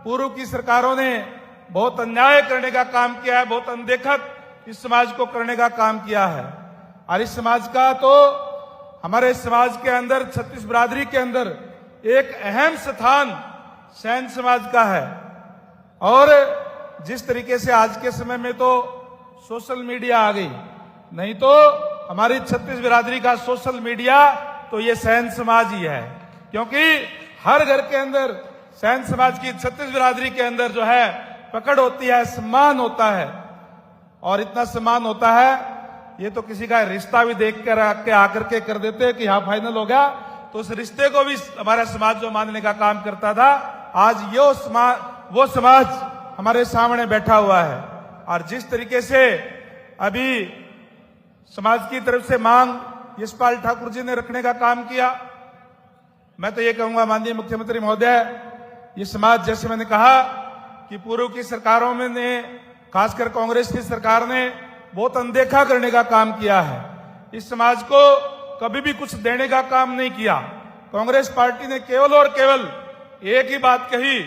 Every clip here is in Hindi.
पूर्व की सरकारों ने बहुत अन्याय करने का काम किया है, बहुत अनदेखा इस समाज को करने का काम किया है। और इस समाज का तो हमारे समाज के अंदर, छत्तीस बिरादरी के अंदर एक अहम स्थान सैन समाज का है। और जिस तरीके से आज के समय में तो सोशल मीडिया आ गई, नहीं तो हमारी छत्तीस बिरादरी का सोशल मीडिया तो ये सैन समाज ही है, क्योंकि हर घर के अंदर सैन समाज की, छत्तीस बिरादरी के अंदर जो है पकड़ होती है, सम्मान होता है। और इतना सम्मान होता है, ये तो किसी का रिश्ता भी देख कर आकर के कर देते हैं कि हाँ फाइनल हो गया, तो उस रिश्ते को भी हमारा समाज जो मानने का काम करता था, आज वो समाज हमारे सामने बैठा हुआ है। और जिस तरीके से अभी समाज की तरफ से मांग यशपाल ठाकुर जी ने रखने का काम किया, मैं तो ये कहूंगा माननीय मुख्यमंत्री महोदय, ये समाज, जैसे मैंने कहा कि पूर्व की सरकारों में ने, खासकर कांग्रेस की सरकार ने बहुत अनदेखा करने का काम किया है। इस समाज को कभी भी कुछ देने का काम नहीं किया। कांग्रेस पार्टी ने केवल और केवल एक ही बात कही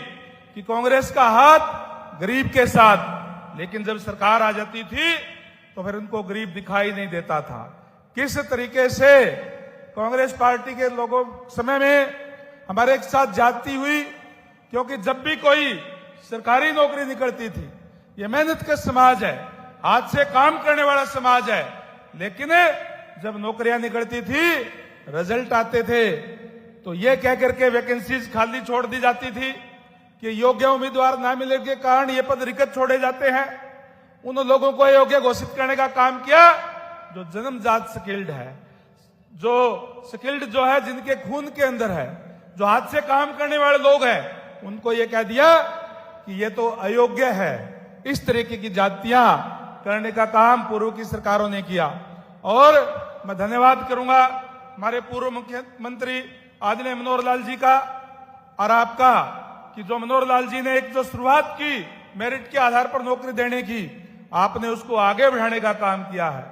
कि कांग्रेस का हाथ गरीब के साथ, लेकिन जब सरकार आ जाती थी तो फिर उनको गरीब दिखाई नहीं देता था। किस तरीके से कांग्रेस पार्टी के लोगों समय में हमारे एक साथ जाती हुई, क्योंकि जब भी कोई सरकारी नौकरी निकलती थी, ये मेहनत का समाज है, हाथ से काम करने वाला समाज है, लेकिन जब नौकरियां निकलती थी, रिजल्ट आते थे, तो ये कह करके वैकेंसीज खाली छोड़ दी जाती थी कि योग्य उम्मीदवार न मिलने के कारण ये पद रिक्त छोड़े जाते हैं। उन लोगों को योग्य घोषित करने का काम किया जो जन्मजात स्किल्ड है, जो स्किल्ड जो है, जिनके खून के अंदर है, जो हाथ से काम करने वाले लोग हैं, उनको ये कह दिया कि ये तो अयोग्य है। इस तरीके की जातियां करने का काम पूर्व की सरकारों ने किया। और मैं धन्यवाद करूंगा हमारे पूर्व मुख्यमंत्री आदरणीय मनोहर लाल जी का और आपका, कि जो मनोहर लाल जी ने एक जो शुरुआत की मेरिट के आधार पर नौकरी देने की, आपने उसको आगे बढ़ाने का काम किया है।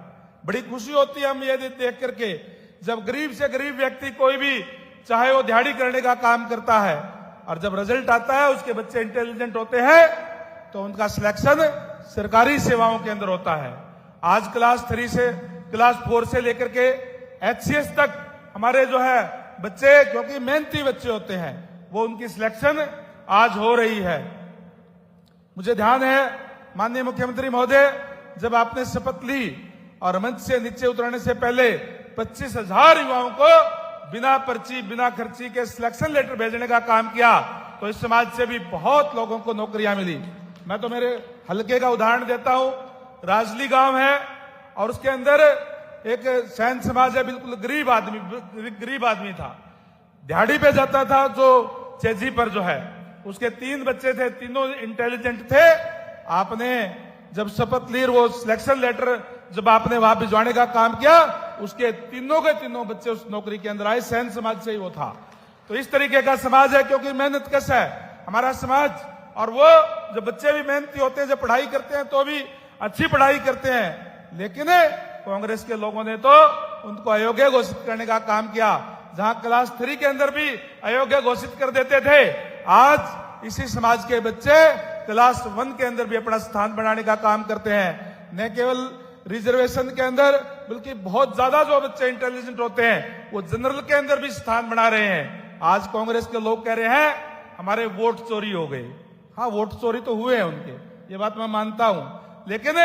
बड़ी खुशी होती है हम ये देख करके, जब गरीब से गरीब व्यक्ति कोई भी, चाहे वो दिहाड़ी करने का काम करता है, और जब रिजल्ट आता है, उसके बच्चे इंटेलिजेंट होते हैं, तो उनका सिलेक्शन सरकारी सेवाओं के अंदर होता है। आज क्लास 3 से क्लास 4 से लेकर के HCS तक हमारे जो है बच्चे, क्योंकि मेहनती बच्चे होते हैं, वो उनकी सिलेक्शन आज हो रही है। मुझे ध्यान है माननीय मुख्यमंत्री महोदय, जब आपने शपथ ली और मंच से नीचे उतरने से पहले 25,000 युवाओं को बिना पर्ची, बिना खर्ची के सिलेक्शन लेटर भेजने का काम किया, तो इस समाज से भी बहुत लोगों को नौकरियां मिली। मैं तो मेरे हलके का उदाहरण देता हूं, राजली गांव है और उसके अंदर एक सैन समाज है, बिल्कुल गरीब आदमी था, दिहाड़ी पे जाता था, जो चेजी पर जो है, उसके 3 बच्चे थे, तीनों इंटेलिजेंट थे। आपने जब शपथ ली, वो सिलेक्शन लेटर जब आपने वहां भिजवाने का काम किया, उसके तीनों के तीनों बच्चे उस नौकरी के अंदर आए, सैन समाज से ही वो था। तो इस तरीके का समाज है, क्योंकि मेहनत कश है हमारा समाज, और वो जब बच्चे भी मेहनती होते हैं, जब पढ़ाई करते हैं तो भी अच्छी पढ़ाई करते हैं, लेकिन कांग्रेस के लोगों ने तो उनको अयोग्य घोषित करने का काम किया। जहां क्लास 3 के अंदर भी अयोग्य घोषित कर देते थे, आज इसी समाज के बच्चे क्लास 1 के अंदर भी अपना स्थान बनाने का काम करते हैं। न केवल रिजर्वेशन के अंदर, बल्कि बहुत ज्यादा जो बच्चे इंटेलिजेंट होते हैं, वो जनरल के अंदर भी स्थान बना रहे हैं। आज कांग्रेस के लोग कह रहे हैं हमारे वोट चोरी हो गए। हाँ, वोट चोरी तो हुए हैं उनके, ये बात मैं मानता हूं, लेकिन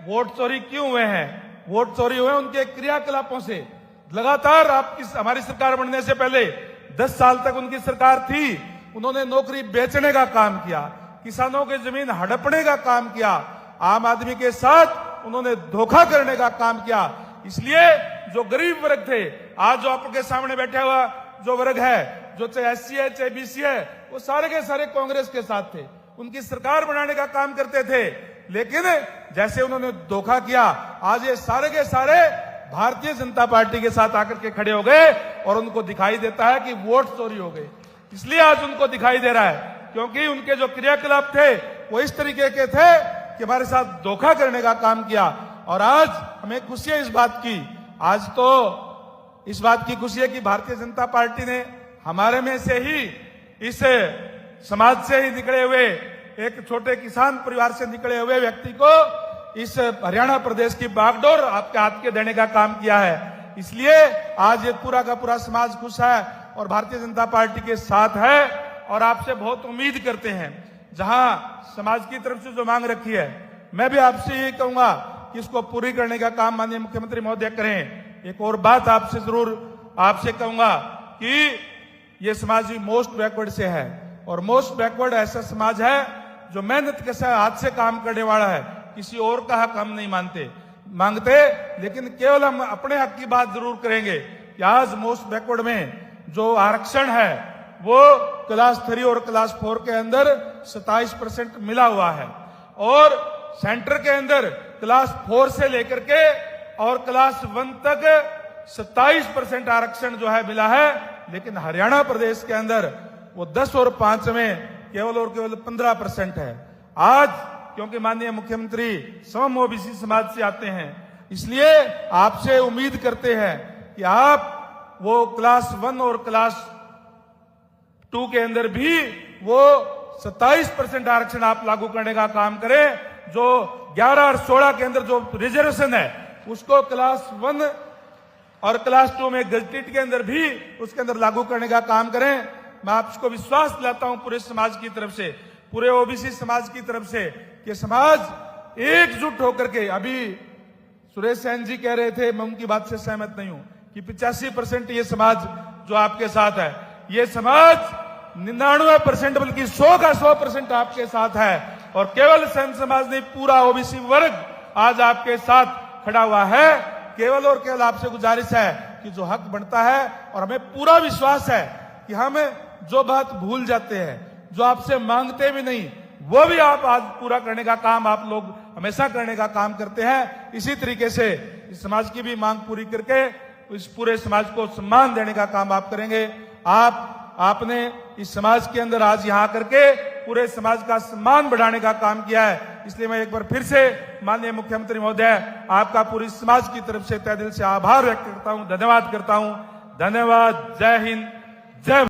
वोट चोरी क्यों हुए हैं? वोट चोरी हुए उनके क्रियाकलापों से। लगातार हमारी सरकार बनने से पहले 10 साल तक उनकी सरकार थी, उन्होंने नौकरी बेचने का काम किया, किसानों की जमीन हड़पने का काम किया, आम आदमी के साथ उन्होंने धोखा करने का काम किया। इसलिए जो गरीब वर्ग थे, आज जो आपके सामने बैठा हुआ जो वर्ग है, जो चाहे SC है चाहे BC है, वो सारे के सारे कांग्रेस के साथ थे, उनकी सरकार बनाने का काम करते थे। लेकिन जैसे उन्होंने धोखा किया, आज ये सारे के सारे भारतीय जनता पार्टी के साथ आकर के खड़े हो गए, और उनको दिखाई देता है कि वोट चोरी हो गए। इसलिए आज उनको दिखाई दे रहा है, क्योंकि उनके जो क्रियाकलाप थे वो इस तरीके के थे कि हमारे साथ धोखा करने का काम किया। और आज हमें खुशी है इस बात की, आज तो इस बात की खुशी है कि भारतीय जनता पार्टी ने हमारे में से ही इस समाज से ही निकले हुए एक छोटे किसान परिवार से निकले हुए व्यक्ति को इस हरियाणा प्रदेश की बागडोर आपके हाथ के देने का काम किया है। इसलिए आज ये पूरा का पूरा समाज खुश है और भारतीय जनता पार्टी के साथ है और आपसे बहुत उम्मीद करते हैं। जहां समाज की तरफ से जो मांग रखी है, मैं भी आपसे ये कहूंगा कि इसको पूरी करने का काम माननीय मुख्यमंत्री महोदय करें। एक और बात आपसे जरूर आपसे कहूंगा कि ये समाज भी मोस्ट बैकवर्ड से है और मोस्ट बैकवर्ड ऐसा समाज है जो मेहनत के साथ हाथ से काम करने वाला है, किसी और का हक हम नहीं मांगते, लेकिन केवल हम अपने हक की बात जरूर करेंगे कि आज मोस्ट बैकवर्ड में जो आरक्षण है वो क्लास 3 और क्लास 4 के अंदर 27% मिला हुआ है और सेंटर के अंदर क्लास 4 से लेकर के और क्लास 1 तक 27% आरक्षण जो है मिला है, लेकिन हरियाणा प्रदेश के अंदर वो 10 और 5 में केवल और केवल 15% है। आज क्योंकि माननीय मुख्यमंत्री समम ओबीसी समाज से आते हैं, इसलिए आपसे उम्मीद करते हैं कि आप वो क्लास 1 और क्लास 2 के अंदर भी वो 27% आरक्षण आप लागू करने का काम करें। जो 11 और 16 के अंदर जो रिजर्वेशन है उसको क्लास 1 और क्लास 2 में गजटेड के अंदर भी उसके अंदर लागू करने का काम करें। मैं आपको विश्वास दिलाता हूं पूरे समाज की तरफ से, पूरे ओबीसी समाज की तरफ से, कि समाज एकजुट होकर के, अभी सुरेश सैन जी कह रहे थे, मैं उनकी बात से सहमत नहीं हूं कि 85% ये समाज जो आपके साथ है, ये समाज 99% बल्कि 100 का 100% आपके साथ है और केवल सैन समाज नहीं, पूरा ओबीसी वर्ग आज आपके साथ खड़ा हुआ है। केवल और केवल आपसे गुजारिश है कि जो हक बनता है, और हमें पूरा विश्वास है कि हम जो बात भूल जाते हैं, जो आपसे मांगते भी नहीं, वो भी आप आज पूरा करने का काम आप लोग हमेशा करने का काम करते हैं। इसी तरीके से इस समाज की भी मांग पूरी करके इस पूरे समाज को सम्मान देने का काम आप करेंगे। आपने इस समाज के अंदर आज यहाँ करके पूरे समाज का सम्मान बढ़ाने का काम किया है। इसलिए मैं एक बार फिर से माननीय मुख्यमंत्री महोदय आपका पूरी समाज की तरफ से तहे दिल से आभार व्यक्त करता हूं, धन्यवाद करता हूं। धन्यवाद। जय हिंद, जय